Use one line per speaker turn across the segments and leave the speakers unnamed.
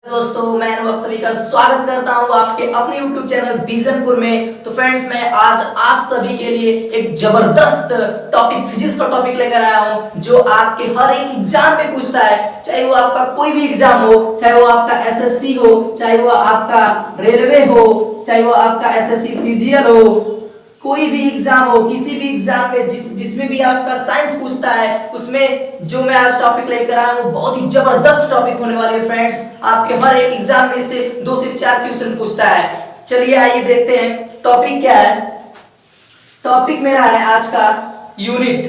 दोस्तों मैं आप सभी का स्वागत करता हूं आपके अपने YouTube चैनल विजनपुर में। तो फ्रेंड्स मैं आज आप सभी के लिए एक जबरदस्त टॉपिक फिजिक्स का टॉपिक लेकर आया हूं जो आपके हर एक एग्जाम में पूछता है, चाहे वो आपका कोई भी एग्जाम हो, चाहे वो आपका एसएससी हो, चाहे वो आपका रेलवे हो, चाहे वो आपका एसएससी सीजीएल हो, कोई भी एग्जाम हो, किसी भी एग्जाम में जिसमें भी आपका साइंस पूछता है उसमें जो मैं आज टॉपिक लेकर आया हूं बहुत ही जबरदस्त टॉपिक होने वाले हैं फ्रेंड्स। आपके हर एक एग्जाम में से 2 से 4 क्वेश्चन पूछता है। चलिए आइए देखते हैं टॉपिक क्या है। टॉपिक मेरा है आज का यूनिट।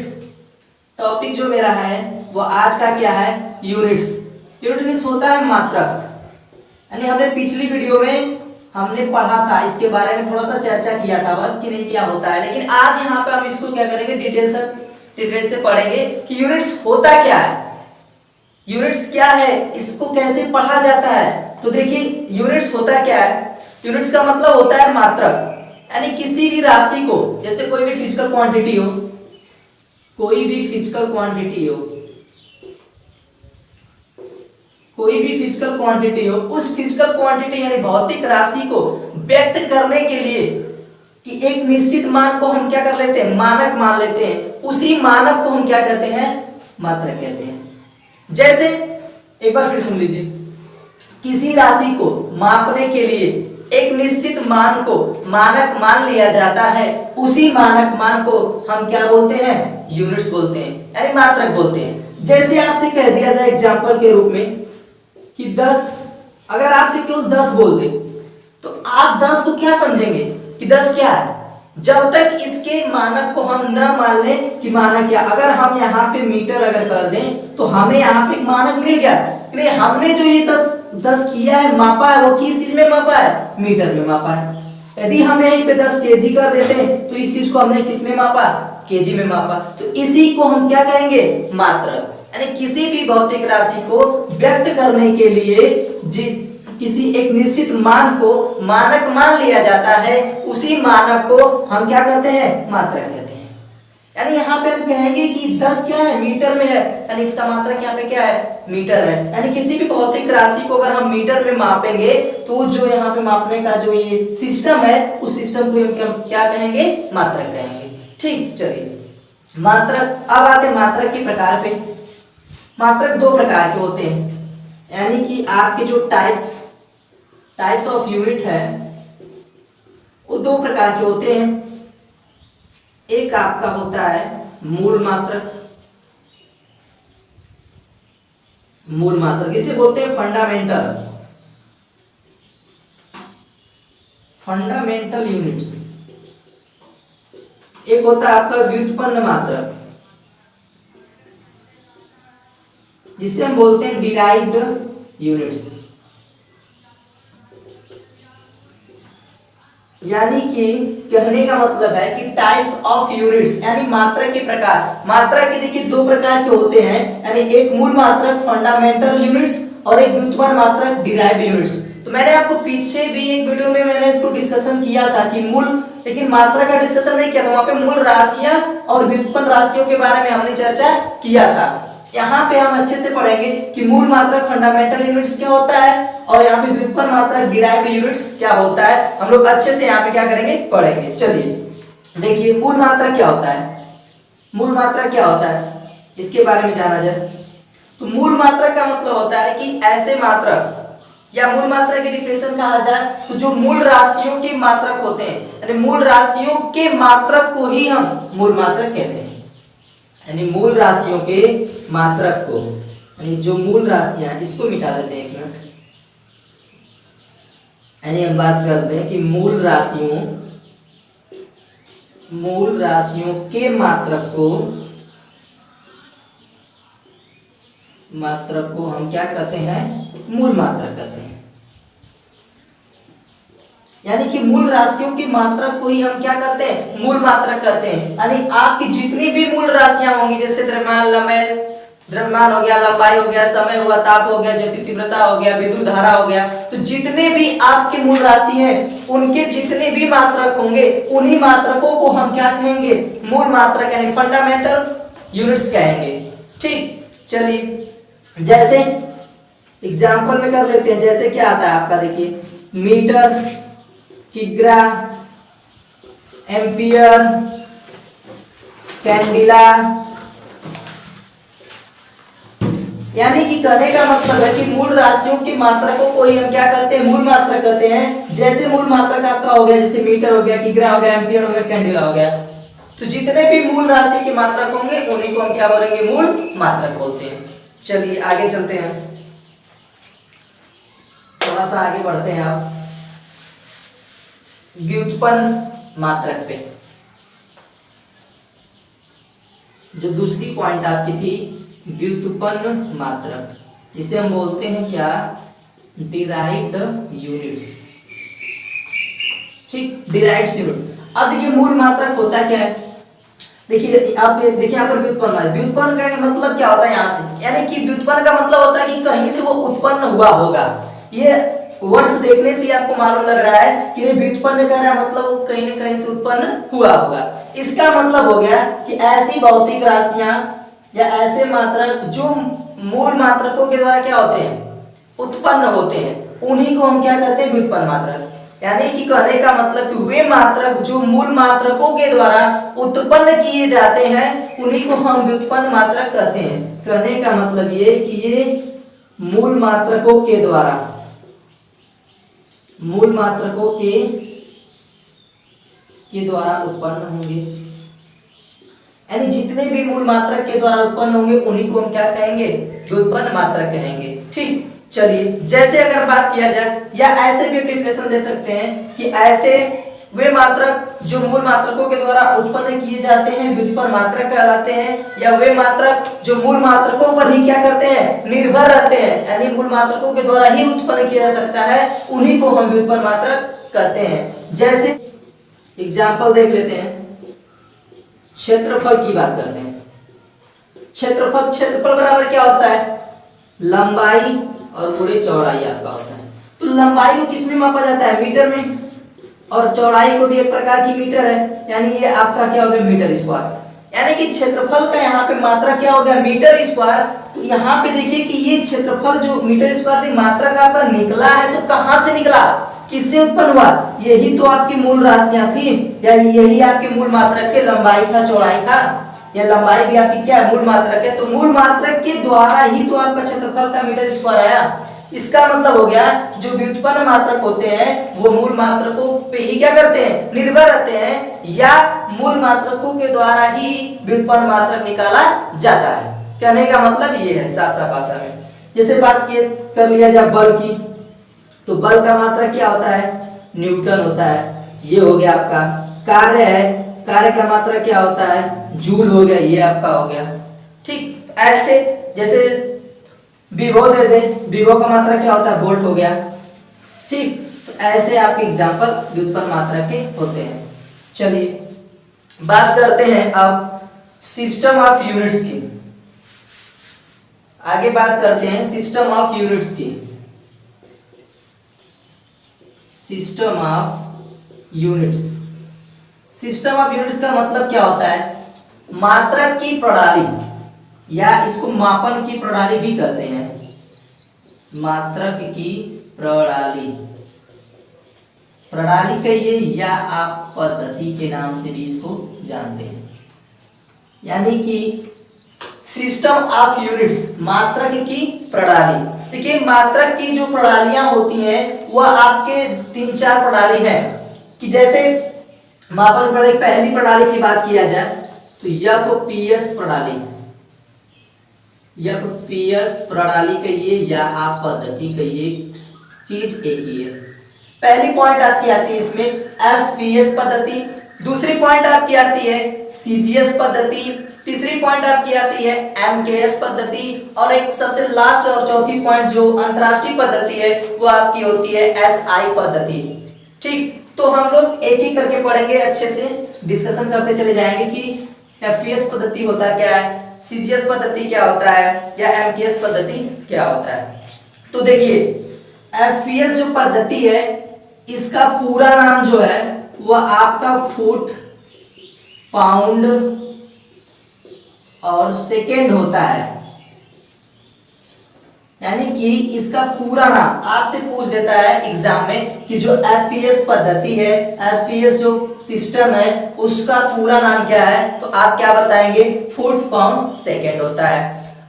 टॉपिक जो मेरा है वो आज का क्या है, यूनिट्स। यूनिट्स होता है मात्रक। यानी हमने पिछली वीडियो में हमने पढ़ा था, इसके बारे में थोड़ा सा चर्चा किया था बस कि नहीं क्या होता है, लेकिन आज यहाँ पे हम इसको क्या करेंगे, डिटेल से पढ़ेंगे कि यूनिट्स होता क्या है, यूनिट्स क्या है, इसको कैसे पढ़ा जाता है। तो देखिए यूनिट्स होता क्या है। यूनिट्स का मतलब होता है मात्रक। यानी किसी भी राशि को, जैसे कोई भी फिजिकल क्वांटिटी हो, कोई भी फिजिकल क्वांटिटी हो, कोई भी फिजिकल क्वांटिटी हो, उस फिजिकल क्वांटिटी यानी भौतिक राशि को व्यक्त करने के लिए कि एक निश्चित मान को हम क्या कर लेते हैं, मानक मान लेते हैं, उसी मानक को हम क्या कहते हैं, मात्रक कहते हैं। जैसे एक बार फिर सुन लीजिए, किसी राशि को मापने के लिए एक निश्चित मान को मानक मान लिया जाता है, उसी मानक मान को हम क्या बोलते हैं, यूनिट्स बोलते हैं, यानी मात्रक बोलते हैं। जैसे आपसे कह दिया जाए एग्जांपल के रूप में कि 10, अगर आपसे केवल 10 बोल दे तो आप 10 को क्या समझेंगे कि 10 क्या है, जब तक इसके मानक को हम न मान लें कि मानक क्या। अगर हम यहाँ पे मीटर अगर कर दें तो हमें यहाँ पे मानक मिल गया, लेकिन हमने जो ये 10 किया है, मापा है, वो किस चीज में मापा है, मीटर में मापा है। यदि हम यहीं पे 10 केजी कर देते हैं तो इस चीज को हमने किस में मापा, केजी में मापा। तो इसी को हम क्या कहेंगे, मात्रक। यानी किसी भी भौतिक राशि को व्यक्त करने के लिए किसी एक निश्चित मान को मानक मान लिया जाता है, उसी मानक को हम क्या कहते हैं, मात्रक कहते हैं। यानी यहाँ पे हम कहेंगे कि 10 क्या है, मीटर में है, यानी इसका मात्रक यहाँ पे क्या है, मीटर है। यानी किसी भी भौतिक राशि को अगर हम मीटर में मापेंगे तो जो यहाँ पे मापने का जो ये सिस्टम है, उस सिस्टम को हम क्या कहेंगे, मात्रक कहेंगे। ठीक, चलिए मात्रक, अब आते हैं मात्रक के प्रकार पे। मात्रक 2 प्रकार के होते हैं, यानी कि आपके जो टाइप्स ऑफ यूनिट है वो 2 प्रकार के होते हैं। एक आपका होता है मूल मात्रक, मूल मात्रक इसे बोलते हैं फंडामेंटल यूनिट्स। एक होता है आपका व्युत्पन्न मात्रक, जिसे हम बोलते हैं डिराइव्ड यूनिट्स। यानी कि कहने का मतलब है कि टाइप्स ऑफ यूनिट्स, यानी मात्रक के प्रकार। मात्रक के देखिए 2 प्रकार के होते हैं, यानी एक मूल मात्रक फंडामेंटल यूनिट्स और एक व्युत्पन्न मात्रक डिराइव्ड यूनिट्स। तो मैंने आपको पीछे भी एक वीडियो में मैंने इसको डिस्कशन किया था कि मूल, लेकिन मात्रा का डिस्कशन नहीं किया था, वहां पे मूल राशियां और व्युत्पन्न राशियों के बारे में हमने चर्चा किया था। यहाँ पे हम अच्छे से पढ़ेंगे कि मूल मात्रक फंडामेंटल यूनिट्स क्या होता है और यहाँ पे व्युत्पन्न मात्रक डिराइव्ड यूनिट्स क्या होता है, हम लोग अच्छे से यहाँ पे क्या करेंगे, पढ़ेंगे। चलिए देखिए मूल मात्रक क्या होता है। मूल मात्रक क्या होता है, इसके बारे में जाना जाए तो मूल मात्रक का मतलब होता है कि ऐसे मात्रक, या मूल मात्रक की डिफिनेशन कहा जाए तो जो मूल राशियों के मात्रक होते हैं, यानी मूल राशियों के मात्रक को ही हम मूल मात्रक कहते हैं। यानी मूल राशियों के मात्रक को, यानी जो मूल राशियां, इसको मिटा देते हैं एक मिनट। यानी हम बात करते हैं कि मूल राशियों के मात्रक को हम क्या कहते हैं, मूल मात्रक कहते हैं। यानी कि मूल राशियों की मात्रक को ही हम क्या करते हैं, मूल मात्रक कहते हैं। यानी आपकी जितनी भी मूल राशियां होंगी, जैसे द्रव्यमान हो गया, लंबाई हो गया, समय हुआ, ताप हो गया, ज्योति तीव्रता हो गया, विद्युत धारा हो गया, तो जितने भी आपके मूल राशि हैं उनके जितने भी मात्रक होंगे, उन्हीं मात्रकों को हम क्या कहेंगे, मूल मात्रक यानी फंडामेंटल यूनिट्स कहेंगे। ठीक, चलिए जैसे एग्जाम्पल में कर लेते हैं, जैसे क्या आता है आपका, देखिए मीटर, किग्रा, एम्पियर, कैंडिला। यानी कि कहने का मतलब है कि मूल राशियों की मात्रकों को ही हम क्या कहते हैं, मूल मात्रक कहते हैं। जैसे मूल मात्रक आपका हो गया, जैसे मीटर हो गया, किग्रा हो गया, एम्पियर हो गया, कैंडिला हो गया, तो जितने भी मूल राशि के मात्रक होंगे उन्हीं को हम क्या बोलेंगे, मूल मात्रक बोलते हैं। चलिए आगे चलते हैं, थोड़ा सा आगे बढ़ते हैं आप व्युत्पन्न मात्रक पे। जो दूसरी पॉइंट आपकी थी व्युत्पन्न मात्रक, जिसे हम बोलते हैं क्या, डिराइव्ड यूनिट्स। ठीक, डिराइव्ड यूनिट। अब देखिए मूल मात्रक होता क्या है, देखिए आप देखिए यहाँ पर व्युत्पन्न है। व्युत्पन्न का मतलब क्या होता है यहाँ से, यानी कि व्युत्पन्न का मतलब होता है कि कहीं से वो उत्पन्न हुआ होगा। ये वर्ड्स देखने से आपको मालूम लग रहा है कि ये व्युत्पन्न कर रहा है, मतलब वो कहीं न कहीं से उत्पन्न हुआ होगा। इसका मतलब हो गया कि ऐसी भौतिक राशियां या ऐसे मात्रक जो मूल मात्रकों के द्वारा क्या होते हैं, उत्पन्न होते हैं, उन्हीं को हम क्या कहते हैं, व्युत्पन्न मात्रक। यानी कि कहने का मतलब कि वे मात्रक जो मूल मात्रकों के द्वारा उत्पन्न किए जाते हैं उन्हीं को हम व्युत्पन्न मात्रक कहते हैं। कहने का मतलब ये कि ये मूल मात्रकों के द्वारा, मूल मात्रकों के द्वारा उत्पन्न होंगे, यानी जितने भी मूल मात्रक के द्वारा उत्पन्न होंगे उन्हीं को हम क्या कहेंगे, व्युत्पन्न मात्रक कहेंगे। ठीक, चलिए जैसे अगर बात किया जाए, या ऐसे भी डेफिनेशन दे सकते हैं कि ऐसे वे मात्रक जो मूल मात्रकों के द्वारा उत्पन्न किए जाते हैं व्युत्पन्न मात्रक कहलाते हैं, या वे मात्रक जो मूल मात्रकों पर ही क्या करते हैं, निर्भर रहते हैं, यानी मूल मात्रकों के द्वारा ही उत्पन्न किया जा सकता है, उन्हीं को हम व्युत्पन्न मात्रक कहते हैं। जैसे एग्जाम्पल देख लेते हैं, क्षेत्रफल की बात करते हैं। क्षेत्रफल बराबर क्या होता है, लंबाई और गुणे चौड़ाई आपका होता है। तो लंबाई को किस में मापा जाता है, मीटर में, और चौड़ाई को भी एक प्रकार की मीटर है, यानी ये आपका क्या हो गया, मीटर स्क्वायर। यानी कि क्षेत्रफल का यहाँ पे मात्रा क्या हो गया, मीटर स्क्वायर। तो यहाँ पे देखिए कि ये क्षेत्रफल जो मीटर स्क्वायर की मात्रा का आपका निकला है, तो कहाँ से निकला, किससे उत्पन्न हुआ, यही तो आपकी मूल राशियां थी, या यही आपके मूल मात्रक के, लंबाई था, चौड़ाई था, या लंबाई भी आपकी क्या है, मूल मात्रक है। तो मूल मात्रक के द्वारा ही तो आपका क्षेत्रफल का मीटर स्क्वायर आया। इसका मतलब हो गया जो व्युत्पन्न मात्रक होते हैं वो मूल मात्रकों पे ही क्या करते हैं, निर्भर रहते हैं, या मूल मात्रकों के द्वारा ही व्युत्पन्न मात्रक निकाला जाता है। कहने का मतलब ये है साफ साफ भाषा में। जैसे बात कर लिया जाए बल की, तो बल का मात्रक क्या होता है, न्यूटन होता है, ये हो गया आपका। कार्य है, कार्य का मात्रक क्या होता है, जूल हो गया, ये आपका हो गया। ठीक, ऐसे जैसे विभव दे दे, विभव का मात्रा क्या होता है, वोल्ट हो गया। ठीक, तो ऐसे आपके एग्जांपल व्युत्पन्न मात्रा के होते हैं। चलिए बात करते हैं अब सिस्टम ऑफ यूनिट्स की। आगे बात करते हैं सिस्टम ऑफ यूनिट्स की। System of units, system of units का मतलब क्या होता है, मात्रक की प्रणाली, या इसको मापन की प्रणाली भी कहते हैं। मात्रक की प्रणाली, प्रणाली कहिए या आप पद्धति के नाम से भी इसको जानते हैं। यानी कि सिस्टम ऑफ यूनिट्स, मात्रक की प्रणाली। देखिए मात्रक की जो प्रणालियां होती हैं वह आपके 3-4 प्रणाली है, कि जैसे मापन प्रणाली, पहली प्रणाली की बात किया जाए तो एफपीएस प्रणाली, एफपीएस प्रणाली कहिए या आप पद्धति कहिए, चीज एक ही है। पहली पॉइंट आपकी आती है इसमें एफपीएस पद्धति, दूसरी पॉइंट आपकी आती है सीजीएस पद्धति, तीसरी पॉइंट आपकी आती है एमकेएस पद्धति, और एक सबसे लास्ट और चौथी पॉइंट जो अंतरराष्ट्रीय पद्धति है वो आपकी होती है एसआई पद्धति। ठीक, तो हम लोग एक एक करके पढ़ेंगे, अच्छे से डिस्कशन करते चले जाएंगे कि एफपीएस पद्धति होता क्या है, सीजीएस पद्धति क्या होता है, या एमकेएस पद्धति क्या होता है। तो देखिए एफपीएस जो पद्धति है इसका पूरा नाम जो है वह आपका फुट, पाउंड और सेकेंड होता है। यानी कि इसका पूरा नाम आपसे पूछ देता है एग्जाम में कि जो एफपीएस पद्धति है, एफपीएस जो सिस्टम है, उसका पूरा नाम क्या है, तो आप क्या बताएंगे, फुट पाउंड सेकेंड होता है।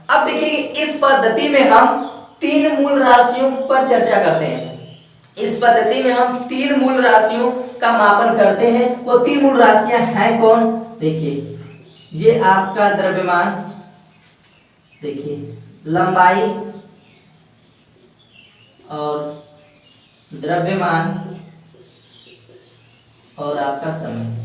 अब देखिए इस पद्धति में हम 3 मूल राशियों पर चर्चा करते हैं। इस पद्धति में हम 3 मूल राशियों का मापन करते हैं। वो 3 मूल राशियां हैं कौन, देखिए ये आपका द्रव्यमान, देखिए लंबाई और द्रव्यमान और आपका समय।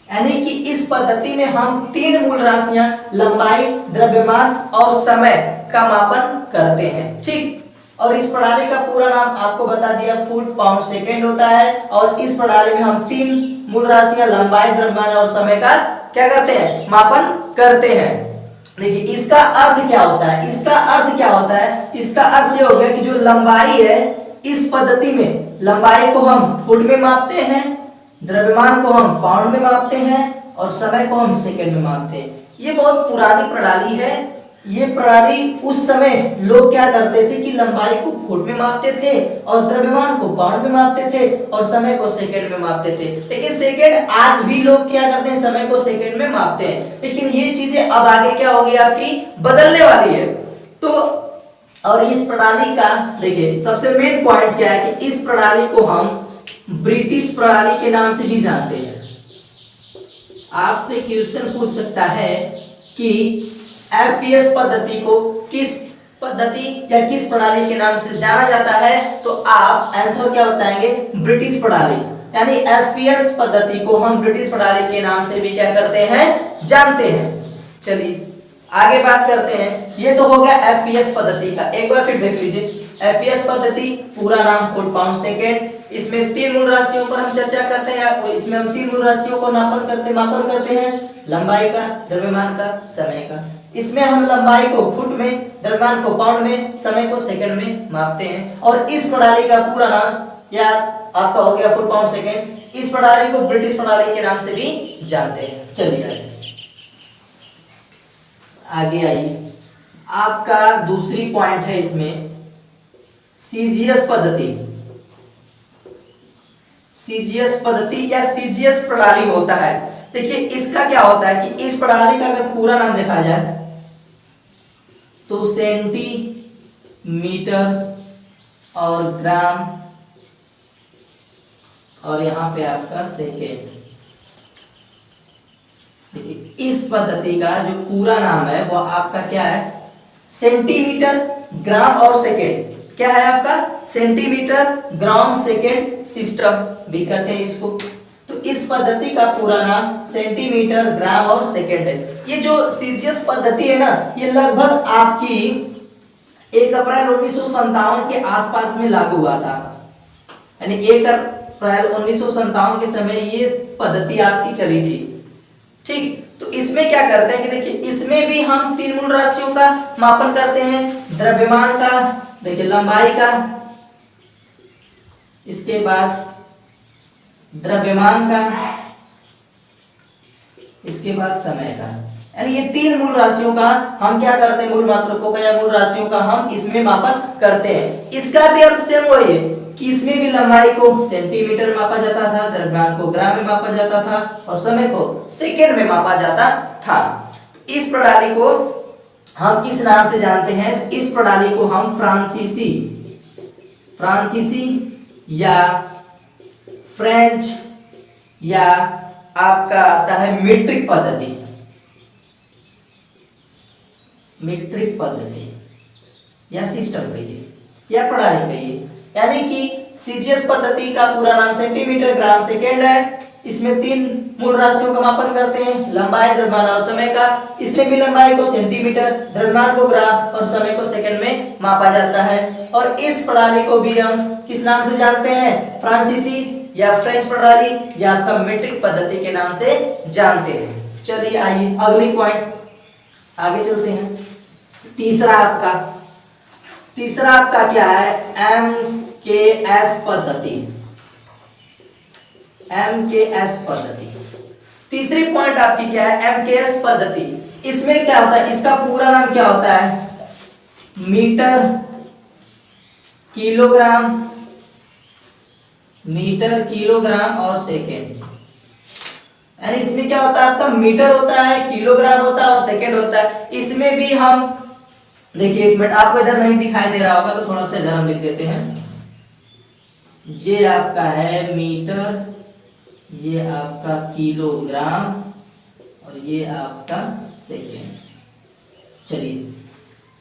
यानी कि इस पद्धति में हम 3 मूल राशियां लंबाई, द्रव्यमान और समय का मापन करते हैं, ठीक। और इस प्रणाली का पूरा नाम आपको बता दिया, फुट पाउंड सेकेंड होता है। और इस प्रणाली में हम 3 मूल राशियां लंबाई, द्रव्यमान और समय का क्या करते हैं, मापन करते हैं। देखिए इसका अर्थ क्या होता है, इसका अर्थ क्या होता है, इसका अर्थ ये हो गया कि जो लंबाई है इस पद्धति में लंबाई को हम फुट में मापते हैं, द्रव्यमान को हम पाउंड में मापते हैं और समय को हम सेकंड में मापते हैं। ये बहुत पुरानी प्रणाली है। ये प्रणाली उस समय लोग क्या करते थे कि लंबाई को फुट में मापते थे और द्रव्यमान को पाउंड में मापते थे और समय को सेकंड में मापते थे। लेकिन सेकंड आज भी लोग क्या करते हैं, समय को सेकंड में मापते हैं। लेकिन ये चीजें अब आगे क्या होगी, आपकी बदलने वाली है। तो और इस प्रणाली का देखिए सबसे मेन पॉइंट क्या है कि इस प्रणाली को हम ब्रिटिश प्रणाली के नाम से भी जानते हैं। आपसे क्वेश्चन पूछ सकता है कि एफपीएस पद्धति को किस पद्धति या किस प्रणाली के नाम से जाना जाता है, तो आप आंसर क्या बताएंगे, ब्रिटिश प्रणाली। यानी एफपीएस पद्धति को हम ब्रिटिश प्रणाली के नाम से भी क्या करते हैं, जानते हैं। चलिए आगे बात करते हैं। ये तो हो गया एफपीएस पद्धति का। एक बार फिर देख लीजिए, एफपीएस पद्धति पूरा नाम फुट पाउंड सेकेंड। इसमें 3 मूल राशियों पर हम चर्चा करते हैं। इसमें हम 3 मूल राशियों को मापन करते हैं, लंबाई का, द्रव्यमान का, समय का। इसमें हम लंबाई को फुट में, द्रव्यमान को पाउंड में, समय को सेकंड में मापते हैं। और इस प्रणाली का पूरा नाम या आपका हो गया फुट पाउंड सेकंड। इस प्रणाली को ब्रिटिश प्रणाली के नाम से भी जानते हैं। चलिए आगे आइए, आपका दूसरी पॉइंट है इसमें सीजीएस पद्धति। सीजीएस पद्धति या सीजीएस प्रणाली होता है। देखिए इसका क्या होता है कि इस प्रणाली का अगर पूरा नाम देखा जाए तो सेंटीमीटर और ग्राम और यहां पे आपका सेकेंड। देखिए इस पद्धति का जो पूरा नाम है वो आपका क्या है, सेंटीमीटर, ग्राम और सेकेंड। क्या है आपका, सेंटीमीटर, ग्राम, सेकेंड सिस्टम भी कहते हैं इसको। तो इस पद्धति का पूरा नाम सेंटीमीटर, ग्राम और सेकेंड है। ये जो सीजीएस पद्धति है ना, ये लगभग आपकी 1 अप्रैल 1957 के आसपास में लागू हुआ था। यानी 1 अप्रैल 1957 के समय ये पद्धति आपकी चली थी, ठीक। तो इसमें क्या करते हैं कि देखिए इसमें भी हम 3 मूल राशियों का मापन करते हैं, द्रव्यमान का, देखिए लंबाई का, इसके बाद द्रव्यमान का, इसके बाद समय का। यानी ये 3 मूल राशियों का हम क्या करते हैं, मूल मात्रकों का या मूल राशियों का हम इसमें मापन करते हैं। इसका भी अर्थ सेम वही है कि इसमें भी लंबाई को सेंटीमीटर में मापा जाता था, द्रव्यमान को ग्राम में मापा जाता था और समय को सेकंड में मापा जाता था। इस प्रणाली को हम किस नाम से जानते हैं, इस प्रणाली को हम फ्रांसीसी या फ्रेंच या आपका आता है मीट्रिक पद्धति या सिस्टम कहिए या प्रणाली कहिए। यानी कि सीजीएस पद्धति का पूरा नाम सेंटीमीटर, ग्राम, सेकेंड है। इसमें 3 मूल राशियों का मापन करते हैं, लंबाई, द्रव्यमान और समय का। इसमें भी लंबाई को सेंटीमीटर, द्रव्यमान को ग्राम और समय को सेकंड में मापा जाता है। और इस प्रणाली को भी हम किस नाम से जानते हैं, फ्रांसीसी या फ्रेंच प्रणाली या आपका मीट्रिक पद्धति के नाम से जानते हैं। चलिए आइए अगली पॉइंट आगे चलते हैं। तीसरा आपका क्या है, एमकेएस पद्धति। तीसरी पॉइंट आपकी क्या है, एमकेएस पद्धति। इसमें क्या होता है, इसका पूरा नाम क्या होता है, मीटर किलोग्राम और सेकेंड। यानी इसमें क्या होता है आपका मीटर होता है, किलोग्राम होता है और सेकेंड होता है। इसमें भी हम देखिए, एक मिनट, आपको इधर नहीं दिखाई दे रहा होगा तो थोड़ा सा इधर हम लिख देते हैं। ये आपका है मीटर, ये आपका किलोग्राम और ये आपका सेकेंड। चलिए,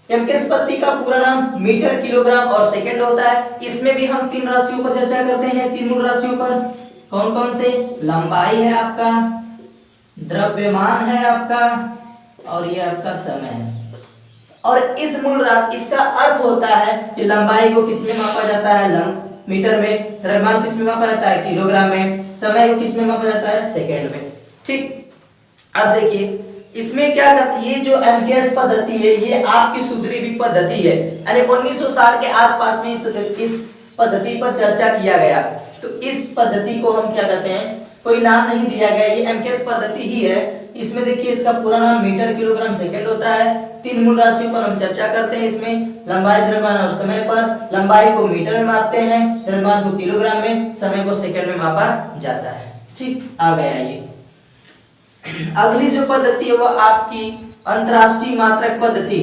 एमकेएस पद्धति का पूरा नाम मीटर, किलोग्राम और सेकेंड होता है। इसमें भी हम तीन राशियों पर चर्चा करते हैं, तीन मूल राशियों पर। कौन कौन से? लंबाई है आपका, द्रव्यमान है आपका और ये आपका समय है। और इस मूल राशि, इसका अर्थ होता है कि लंबाई को किस में मापा जाता है? मीटर में। द्रव्यमान किस में मापा जाता है? किलोग्राम में। समय को किस में मापा जाता है? सेकेंड में। ठीक, अब देखिए इसमें क्या करती है, ये जो एमकेएस पद्धति है ये आपकी सुधरी हुई पद्धति है। यानी 1960 के आसपास में इस पद्धति पर चर्चा किया गया। तो इस पद्धति को हम क्या कहते हैं? कोई नाम नहीं दिया गया, ये एमकेएस पद्धति ही है। इसमें देखिए इसका पूरा नाम मीटर, किलोग्राम, सेकेंड होता है। तीन मूल राशियों पर हम चर्चा करते हैं इसमें, लंबाई, द्रव्यमान और समय पर। लंबाई को मीटर में मापते हैं, द्रव्यमान को किलोग्राम में, समय को सेकेंड में मापा जाता है। ठीक, आ गया ये। अगली जो पद्धति है वो आपकी अंतरराष्ट्रीय मात्रक पद्धति।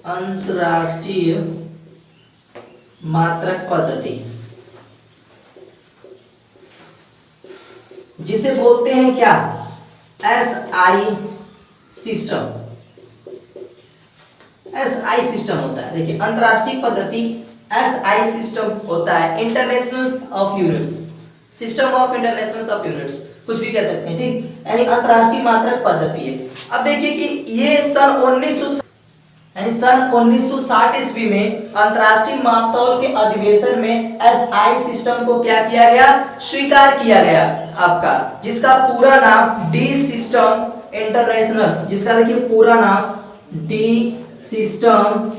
अंतरराष्ट्रीय मात्रक पद्धति, जिसे बोलते हैं क्या? SI system. एसआई सिस्टम होता है। देखिए अंतरराष्ट्रीय पद्धति एसआई सिस्टम होता है, international of units, system of international of units, कुछ भी कह सकते हैं। ठीक, यानी अंतरराष्ट्रीय मात्रक पद्धति है। अब देखिए कि ये सन 1960 ईस्वी में अंतरराष्ट्रीय मापतौल के अधिवेशन में एसआई सिस्टम को क्या किया गया? स्वीकार किया गया आपका, जिसका पूरा नाम डी सिस्टम इंटरनेशनल, जिसका देखिए पूरा नाम D system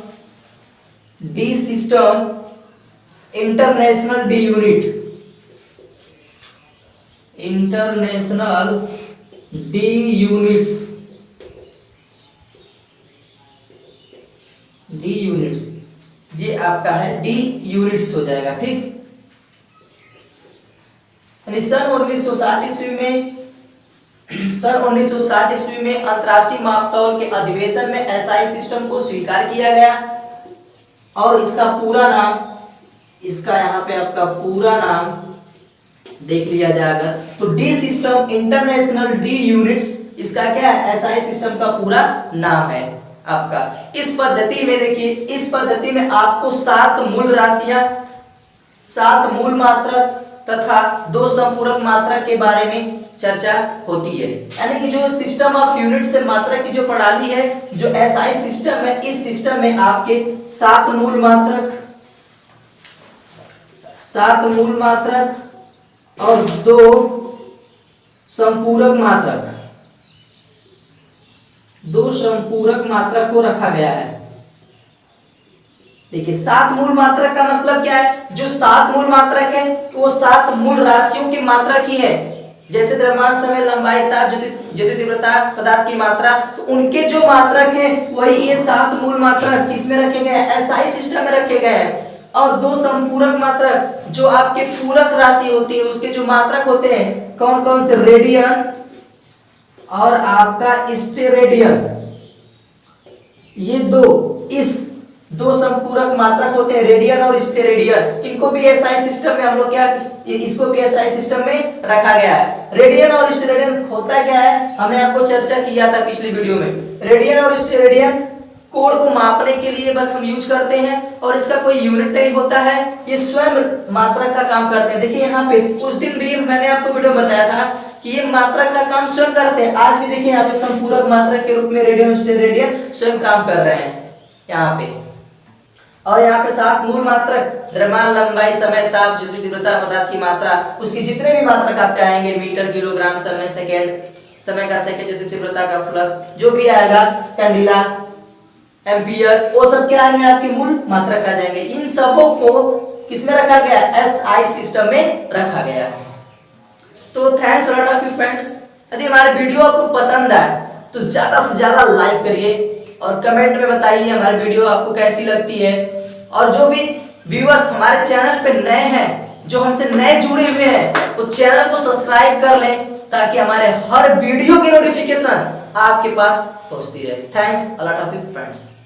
international D unit, international D units, D units, ये आपका है डी यूनिट्स हो जाएगा। ठीक, सन 1960 ईस्वी में अंतरराष्ट्रीय मापतौल के अधिवेशन में एसआई सिस्टम को स्वीकार किया गया और इसका पूरा नाम, इसका यहाँ पे आपका पूरा नाम देख लिया जाएगा तो D system international D units, इसका क्या है? एसआई सिस्टम का पूरा नाम है आपका। इस पद्धति में देखिए, इस पद्धति में आपको 7 मूल राशियां, 7 मूल मात्रक तथा 2 संपूरक मात्रक के बारे में चर्चा होती है। यानी कि जो सिस्टम ऑफ यूनिट से मात्रक की जो प्रणाली है, जो एसआई सिस्टम है, इस सिस्टम में आपके 7 मूल मात्रक, 7 मूल मात्रक और 2 संपूरक मात्रक, 2 संपूरक मात्रक को रखा गया है। देखिए 7 मूल मात्रक का मतलब क्या है? जो 7 मूल मात्रक है वो 7 मूल राशियों की मात्रक ही है। जैसे द्रव्यमान, समय, लंबाई, ताप, ज्योति तीव्रता, पदार्थ की मात्रा, तो उनके जो मात्रक है वही ये 7 मूल मात्रक किसमें रखे गए हैं? एसआई सिस्टम में रखे गए हैं। और 2 संपूरक मात्रक जो आपके पूरक राशि होती है, उसके जो मात्रक होते हैं कौन कौन से? रेडियन और आपका स्टेरेडियन, ये दो संपूरक मात्रक होते हैं, रेडियन और स्टेरेडियन। इनको भी एसआई सिस्टम में हम लोग क्या, इसको भी एसआई सिस्टम में रखा गया है। रेडियन और स्टेरेडियन होता क्या है? हमने आपको चर्चा किया था पिछली वीडियो में। रेडियन और स्टेरेडियन कोण को मापने के लिए बस हम यूज करते हैं और इसका कोई यूनिट नहीं होता है, ये स्वयं मात्रक का काम करते हैं। देखिए यहाँ पे उस दिन भी मैंने आपको वीडियो बताया था कि ये मात्रक का काम स्वयं करते हैं। आज भी देखिए यहाँ पे संपूरक मात्रक के रूप में रेडियन, स्टेरेडियन स्वयं काम कर रहे हैं यहाँ पे। और यहाँ पे 7 मूल मात्रक, द्रव्यमान, लंबाई, समय, ताप, ज्योति तीव्रता, पदार्थ की मात्रा, उसकी जितने भी मात्रक आपके आएंगे, मीटर, किलोग्राम, समय, सेकेंड, समय का सेकेंड, ज्योति तीव्रता का फ्लक्स, जो भी आएगा, कैंडिला, एम्पियर, वो सब क्या आएंगे? आपके मूल मात्रक आ जाएंगे। इन सबों को किसमें रखा गया? एसआई सिस्टम में रखा गया। तो thanks lot of you friends. यदि हमारे वीडियो आपको पसंद आए तो ज्यादा से ज्यादा लाइक करिए, और कमेंट में बताइए हमारी वीडियो आपको कैसी लगती है। और जो भी व्यूअर्स हमारे चैनल पे नए हैं, जो हमसे नए जुड़े हुए हैं, वो चैनल को सब्सक्राइब कर लें ताकि हमारे हर वीडियो की नोटिफिकेशन आपके पास पहुंचती रहे। Thanks a lot of you friends.